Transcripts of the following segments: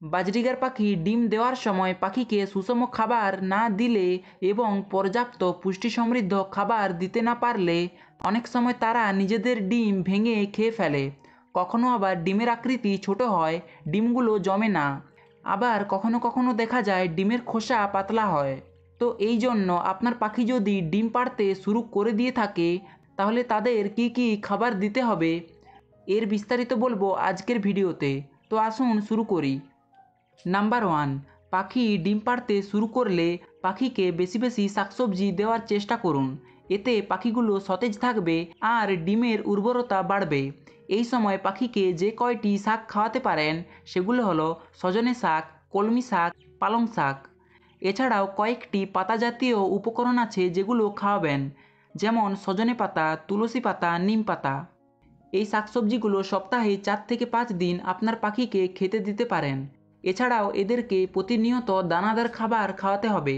Budgerigar পাখি ডিম দেওয়ার সময় পাখিকে সুষম খাবার না দিলে এবং পর্যাপ্ত পুষ্টি সমৃদ্ধ খাবার দিতে না পারলে অনেক সময় তারা নিজেদের ডিম ভেঙে খেয়ে ফেলে। কখনো আবার ডিমের আকৃতি ছোট হয়, ডিমগুলো জমে না। আবার কখনো কখনো দেখা যায় ডিমের খোসা পাতলা হয়। তো এই জন্য আপনার পাখি যদি ডিম পাড়তে শুরু করে দিয়ে থাকে, তাহলে তাদের কি কি খাবার দিতে হবে এর বিস্তারিত বলবো আজকের ভিডিওতে। তো আসুন শুরু করি। নাম্বার 1, পাখি ডিম পাড়তে শুরু করলে পাখিকে বেশি বেশি শাকসবজি দেওয়ার চেষ্টা করুন। এতে পাখিগুলো সতেজ থাকবে আর ডিমের উর্বরতা বাড়বে। এই সময় পাখিকে যে কয়টি শাক খাওয়াতে পারেন সেগুলো হলো সজনে শাক, কলমি শাক, পালং শাক। এছাড়াও কয়েকটি পাতা জাতীয় উপকরণ আছে যেগুলো খাওয়াবেন, যেমন সজনে পাতা, তুলসী পাতা, নিম পাতা। এই শাকসবজিগুলো সপ্তাহে 4 থেকে 5 দিন আপনার পাখিকে খেতে দিতে পারেন। এছাড়াও এদেরকে প্রতিনিয়ত দানাদার খাবার খাওয়াতে হবে।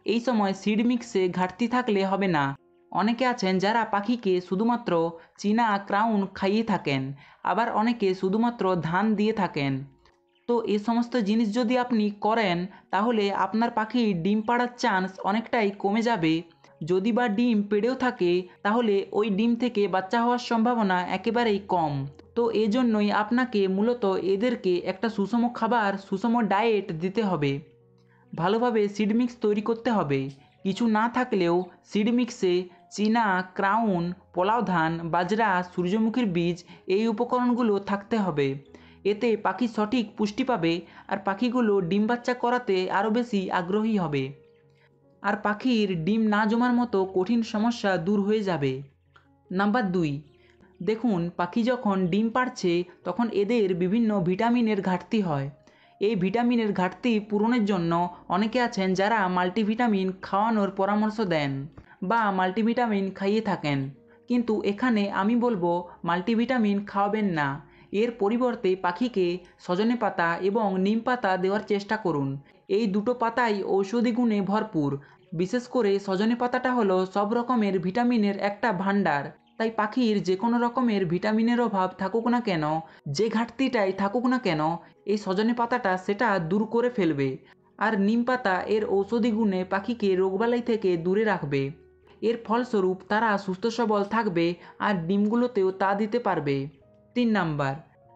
এই সময় সিড মিক্সে ঘাটতি থাকলে হবে না। অনেকে আছেন যারা পাখিকে শুধুমাত্র চীনা ক্রাউন খাইয়ে থাকেন, আবার অনেকে শুধুমাত্র ধান দিয়ে থাকেন। তো এই সমস্ত জিনিস যদি আপনি করেন, তাহলে আপনার পাখির ডিম পাড়ার চান্স অনেকটাই কমে যাবে। যদি বা ডিম পেড়েও থাকে, তাহলে ওই ডিম থেকে বাচ্চা হওয়ার সম্ভাবনা একেবারেই কম। তো এজন্যই আপনাকে মূলত এদেরকে একটা সুষম খাবার, সুষম ডায়েট দিতে হবে। ভালোভাবে সিড মিক্স তৈরি করতে হবে। কিছু না থাকলেও সিড মিক্সে চীনা ক্রাউন, পোলাও ধান, বাজরা, সূর্যমুখীর বীজ এই উপকরণগুলো থাকতে হবে। এতে পাখি সঠিক পুষ্টি পাবে আর পাখিগুলো ডিম বাচ্চা করাতে আরও বেশি আগ্রহী হবে। আর পাখির ডিম না জমার মতো কঠিন সমস্যা দূর হয়ে যাবে। নাম্বার 2, দেখুন পাখি যখন ডিম পাড়ছে তখন এদের বিভিন্ন ভিটামিনের ঘাটতি হয়। এই ভিটামিনের ঘাটতি পূরণের জন্য অনেকে আছেন যারা মাল্টিভিটামিন খাওয়ানোর পরামর্শ দেন বা মাল্টিভিটামিন খাইয়ে থাকেন। কিন্তু এখানে আমি বলবো মাল্টিভিটামিন খাওয়াবেন না। এর পরিবর্তে পাখিকে সজনে পাতা এবং নিম পাতা দেওয়ার চেষ্টা করুন। এই দুটো পাতাই ঔষধি গুণে ভরপুর। বিশেষ করে সজনে পাতাটা হলো সব রকমের ভিটামিনের একটা ভাণ্ডার। তাই পাখির যে কোনো রকমের ভিটামিনের অভাব থাকুক না কেন, যে ঘাটতিটাই থাকুক না কেন, এই সজনে পাতাটা সেটা দূর করে ফেলবে। আর নিম পাতা এর ঔষধি গুণে পাখিকে রোগবালাই থেকে দূরে রাখবে। এর ফলস্বরূপ তারা সুস্থ সবল থাকবে আর ডিমগুলোতেও তা দিতে পারবে। 3 নাম্বার,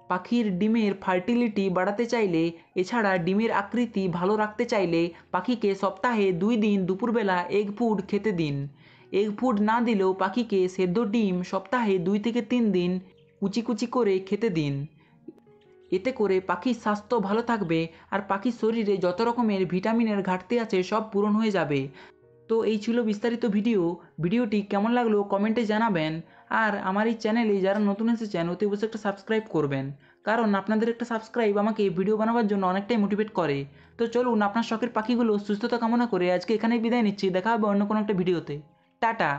পাখির ডিমের ফার্টিলিটি বাড়াতে চাইলে, এছাড়া ডিমের আকৃতি ভালো রাখতে চাইলে পাখিকে সপ্তাহে 2 দিন দুপুরবেলা এগ ফুড খেতে দিন। এগ ফুড না দিলেও পাখিকে সেদ্ধ ডিম সপ্তাহে 2 থেকে 3 দিন কুচি কুচি করে খেতে দিন। এতে করে পাখির স্বাস্থ্য ভালো থাকবে আর পাখির শরীরে যত রকমের ভিটামিনের ঘাটতি আছে সব পূরণ হয়ে যাবে। তো এই ছিল বিস্তারিত ভিডিওটি কেমন লাগলো কমেন্টে জানাবেন। আর আমার এই চ্যানেলে যারা নতুন এসেছেন অতি অবশ্যই একটা সাবস্ক্রাইব করবেন, কারণ আপনাদের একটা সাবস্ক্রাইব আমাকে ভিডিও বানাবার জন্য অনেকটাই মোটিভেট করে। তো চলুন আপনার শখের পাখিগুলো সুস্থতা কামনা করে আজকে এখানেই বিদায় নিচ্ছি। দেখা হবে অন্য কোনো একটা ভিডিওতে। টাটা।